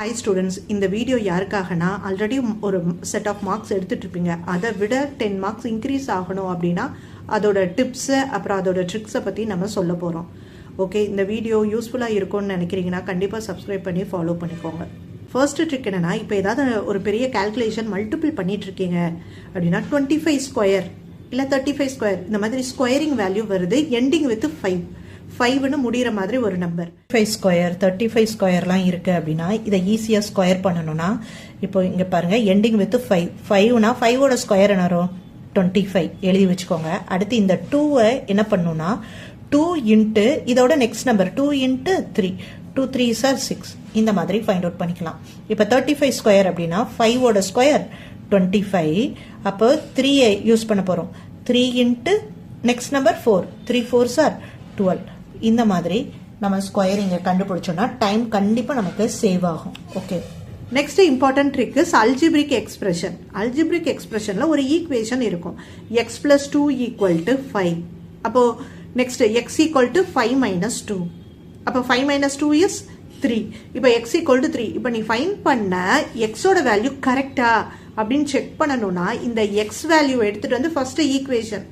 Hi students, இந்த video யாருக்காகனா already ஒரு set of marks எடுத்துட்டு இருப்பீங்க. அதை விட 10 மார்க்ஸ் இன்க்ரீஸ் ஆகணும் அப்படின்னா அதோட டிப்ஸு அப்புறம் அதோட ட்ரிக்ஸை பற்றி நம்ம சொல்ல போகிறோம். ஓகே, இந்த வீடியோ யூஸ்ஃபுல்லாக இருக்கும்னு நினைக்கிறீங்கன்னா கண்டிப்பாக சப்ஸ்கிரைப் பண்ணி ஃபாலோ பண்ணிக்கோங்க. ஃபர்ஸ்ட் ட்ரிக் என்னென்னா, இப்போ ஏதாவது ஒரு பெரிய கால்குலேஷன் மல்டிபிள் பண்ணிட்டு இருக்கீங்க அப்படின்னா 25 ஸ்கொயர் இல்லை 35 ஸ்கொயர் இந்த மாதிரி ஸ்கொயரிங் வேல்யூ வருது, எண்டிங் வித் 5ன்னு முடிகிற மாதிரி ஒரு நம்பர். 5 ஸ்கொயர் 35 ஸ்கொயர்லாம் இருக்குது அப்படின்னா இதை ஈஸியாக ஸ்கொயர் பண்ணணும்னா இப்போ இங்கே பாருங்கள், எண்டிங் வித் 5னா 5ஓட ஸ்கொயர் என்ன வரும் 25 எழுதி வச்சுக்கோங்க. அடுத்து இந்த 2வை என்ன பண்ணணும்னா 2 இன்ட்டு இதோட next number 2 into 3 2 3s are 6 இந்த மாதிரி ஃபைண்ட் அவுட் பண்ணிக்கலாம். இப்போ 35 ஸ்கொயர் அப்படின்னா 5ஓட ஸ்கொயர் 25, அப்போ 3ஐ யூஸ் பண்ண போகிறோம். 3 into next number 4 3 4s are 12 இந்த மாதிரி நம்ம ஸ்கொயரிங்கை கண்டுபிடிச்சோம்னா டைம் கண்டிப்பாக நமக்கு சேவ் ஆகும். Okay, next important trick is algebraic expression. அல்ஜிப்ரிக் எக்ஸ்பிரஷனில் ஒரு ஈக்குவேஷன் இருக்கும், x + 2 = 5. அப்போ நெக்ஸ்ட் x = 5 - 2. அப்போ 5 - 2 is 3. இப்போ x = 3. இப்போ நீ ஃபைண்ட் பண்ண எக்ஸோட வேல்யூ கரெக்டா அப்படின்னு செக் பண்ணணும்னா இந்த எக்ஸ் வேல்யூ எடுத்துட்டு வந்து ஃபர்ஸ்ட் ஈக்குவேஷன்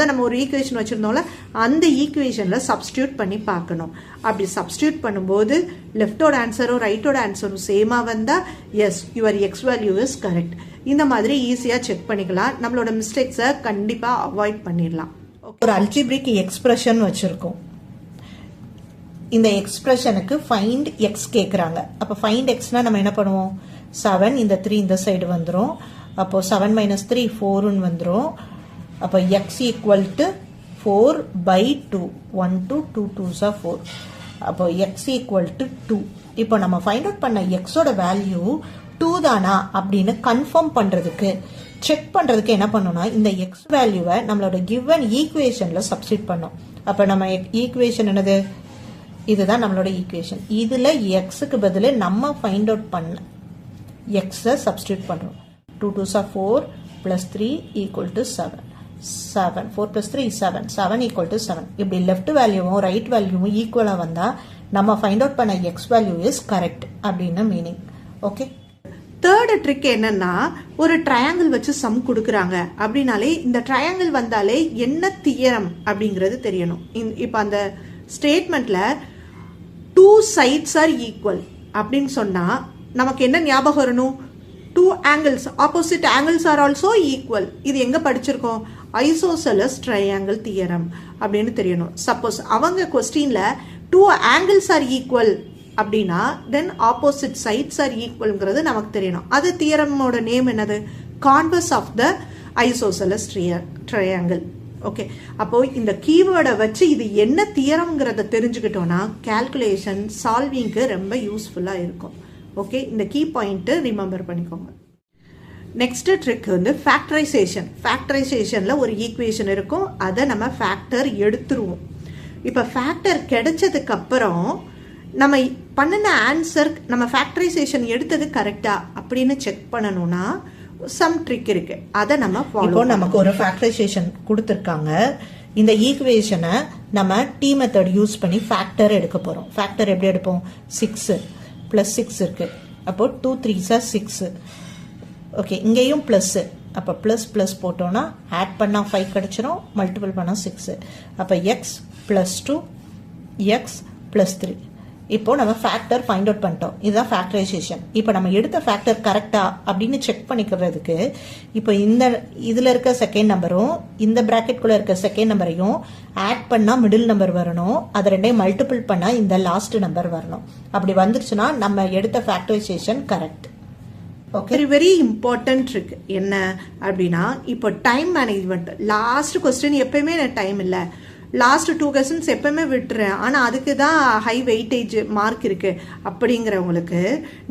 நம்ம ஒரு ஈக்குவேஷன் வச்சிருந்தோம்ல அந்த ஈக்குவேஷன்ல சப்ஸ்டியூட் பண்ணி பார்க்கணும். அப்படி சப்ஸ்டியூட் பண்ணும்போது லெஃப்டோட ஆன்சரும் ரைட்டோட ஆன்சரும் சேமா வந்தா yes your X value is correct. இந்த மாதிரி ஈஸியா செக் பண்ணிக்கலாம், நம்மளோட மிஸ்டேக்ஸை கண்டிப்பா அவாய்ட் பண்ணிடலாம். ஒரு அல்ஜிப்ரிக் எக்ஸ்பிரஷன் வச்சிருக்கோம். இந்த எக்ஸ்பிரஷனுக்கு ஃபைண்ட் எக்ஸ் கேட்குறாங்க. அப்போ ஃபைண்ட் எக்ஸ்னா நம்ம என்ன பண்ணுவோம், 7 இந்த 3 இந்த சைடு வந்துடும். அப்போ 7 - 3 4ன்னு வந்துடும். அப்போ எக்ஸ் = 4/2 1 2 2 2s are 4. அப்போ எக்ஸ் = 2. இப்போ நம்ம ஃபைண்ட் அவுட் பண்ண எக்ஸோட வேல்யூ 2 தானா அப்படின்னு கன்ஃபார்ம் பண்ணுறதுக்கு செக் பண்ணுறதுக்கு என்ன பண்ணோம்னா இந்த எக்ஸ் வேல்யூவை நம்மளோட கிவன் ஈக்குவேஷனில் சப்ஸ்டியூட் பண்ணோம். அப்போ நம்ம ஈக்குவேஷன் என்னது, இதுதான் நம்மளோட ஈக்குவேஷன். இதில் எக்ஸுக்கு பதில் நம்ம ஃபைண்ட் அவுட் பண்ண எக்ஸை சப்ஸ்டியூட் பண்ணுறோம். 2 2s are 4 + 3 = 7. 7 4 + 3 7 7 = 7. இப்படி லெஃப்ட் வேல்யூவும் ரைட் வேல்யூவும் ஈக்குவலாக வந்தால் நம்ம ஃபைண்ட் அவுட் பண்ண எக்ஸ் வேல்யூ இஸ் கரெக்ட் அப்படின்னு மீனிங். ஓகே, தேர்ட் ட்ரிக் என்னன்னா, ஒரு ட்ரையாங்கிள் வச்சு சம் கொடுக்குறாங்க அப்படின்னாலே இந்த ட்ரையாங்கிள் வந்தாலே என்ன தியரம் அப்படிங்கிறது தெரியணும். இப்போ அந்த ஸ்டேட்மெண்ட்ல 2 sides are equal அப்படின்னு சொன்னா நமக்கு என்ன ஞாபகம் வரணும், 2 angles opposite angles are also equal. இது எங்க படிச்சிருக்கோம், ஐசோசெலஸ் ட்ரையாங்கிள் தியரம் அப்படின்னு தெரியணும். சப்போஸ் அவங்க கொஸ்டின்ல 2 angles are equal அப்படின்னா தென் ஆப்போசிட் சைட்ஸ் ஆர் ஈக்குவல்ங்கிறது நமக்கு தெரியணும். அது தியரமோட நேம் என்னது, converse of the isosceles triangle. Okay, அப்போ இந்த கீவேர்டை வச்சு இது என்ன தியரம்ங்கிறத தெரிஞ்சுக்கிட்டோம்னா கால்குலேஷன் சால்விங்க்கு ரொம்ப யூஸ்ஃபுல்லாக இருக்கும். ஓகே, இந்த கீ பாயிண்ட்டு ரிமெம்பர் பண்ணிக்கோங்க. நெக்ஸ்ட் ட்ரிக் வந்து ஃபேக்டரைசேஷன். ஃபேக்டரைசேஷனில் ஒரு ஈக்குவேஷன் இருக்கும், அதை நம்ம ஃபேக்டர் எடுத்துருவோம். இப்போ ஃபேக்டர் கிடைச்சதுக்கு அப்புறம் நம்ம பண்ணின ஆன்சர் நம்ம ஃபேக்டரைசேஷன் எடுத்தது கரெக்டா அப்படின்னு செக் பண்ணணும்னா சம் ட்ரிக் இருக்கு, அதை நம்ம ஃபாலோ. நமக்கு ஒரு ஃபேக்டரைசேஷன் கொடுத்துருக்காங்க. இந்த ஈக்குவேஷனை நம்ம டி மெத்தட் யூஸ் பண்ணி ஃபேக்டர் எடுக்க போறோம். ஃபேக்டர் எப்படி எடுப்போம், 6 + 6 இருக்கு. அப்போ 2 3s are 6. ஓகே, இங்கேயும் பிளஸ், அப்போ ப்ளஸ் போட்டோம்னா ஆட் பண்ணா 5 கிடைச்சிரும், மல்டிபிள் பண்ணா 6. அப்போ எக்ஸ் + 2 எக்ஸ் + 3. இப்போ நம்ம ஃபேக்டர் ஃபைண்ட் அவுட் பண்ணிட்டோம். இதுதான் ஃபேக்டரைசேஷன். இப்போ நம்ம எடுத்த ஃபேக்டர் கரெக்டா அப்படின்னு செக் பண்ணிக்கிறதுக்கு இப்போ இதில் இருக்க செகண்ட் நம்பரும் இந்த பிராக்கெட்குள்ளே இருக்க செகண்ட் நம்பரையும் ஆட் பண்ணால் மிடில் நம்பர் வரணும், அதை ரெண்டையும் மல்டிபிள் பண்ணால் இந்த லாஸ்ட் நம்பர் வரணும். அப்படி வந்துருச்சுன்னா நம்ம எடுத்த factorisation correct. Okay, very important trick என்ன அப்படின்னா, இப்போ டைம் மேனேஜ்மெண்ட். லாஸ்ட் கொஸ்டின் எப்பயுமே எனக்கு டைம் இல்லை, லாஸ்ட் 2 கொஸ்டின்ஸ் எப்பவுமே விட்டுறேன், ஆனால் அதுக்கு தான் ஹை வெயிட்டேஜ் மார்க் இருக்கு அப்படிங்கிறவங்களுக்கு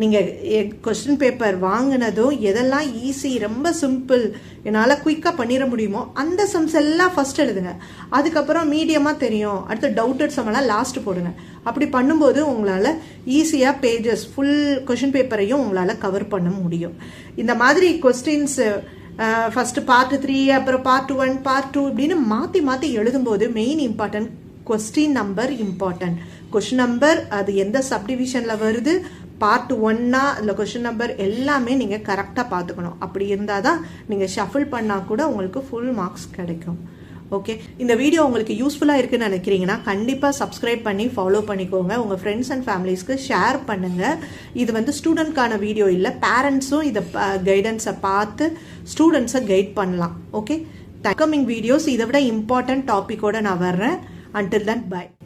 நீங்கள் கொஸ்டின் பேப்பர் வாங்கினதும் எதெல்லாம் ஈஸி ரொம்ப சிம்பிள் என்னால் குயிக்காக பண்ணிட முடியுமோ அந்த சம்ஸ் எல்லாம் ஃபர்ஸ்ட் எழுதுங்க. அதுக்கப்புறம் மீடியமாக தெரியும், அடுத்து டவுட்டட் சம்மெல்லாம் லாஸ்ட் போடுங்க. அப்படி பண்ணும்போது உங்களால் ஈஸியாக பேஜஸ் ஃபுல் கொஸ்டின் பேப்பரையும் உங்களால் கவர் பண்ண முடியும். இந்த மாதிரி கொஸ்டின்ஸ் ஃபர்ஸ்ட் பார்ட் 3 அப்புறம் பார்ட் 1 பார்ட் 2 இப்படின்னு மாற்றி எழுதும்போது main important question number important. Question number அது எந்த சப்டிவிஷனில் வருது, பார்ட் 1 அதில் கொஷின் நம்பர் எல்லாமே நீங்கள் கரெக்டாக பார்த்துக்கணும். அப்படி இருந்தால் தான் நீங்கள் ஷஃபிள் பண்ணால் கூட உங்களுக்கு ஃபுல் மார்க்ஸ் கிடைக்கும். ஓகே, இந்த வீடியோ உங்களுக்கு யூஸ்ஃபுல்லாக இருக்குன்னு நினைக்கிறீங்கன்னா கண்டிப்பாக சப்ஸ்கிரைப் பண்ணி ஃபாலோ பண்ணிக்கோங்க. உங்கள் ஃப்ரெண்ட்ஸ் அண்ட் ஃபேமிலிஸ்க்கு ஷேர் பண்ணுங்கள். இது ஸ்டூடெண்ட்கான வீடியோ இல்லை, பேரண்ட்ஸும் இதை கைடன்ஸை பார்த்து ஸ்டூடெண்ட்ஸை கைட் பண்ணலாம். ஓகே, அப்கமிங் வீடியோஸ் இதை விட இம்பார்ட்டன்ட் டாப்பிக்கோடு நான் வர்றேன். Until then, bye.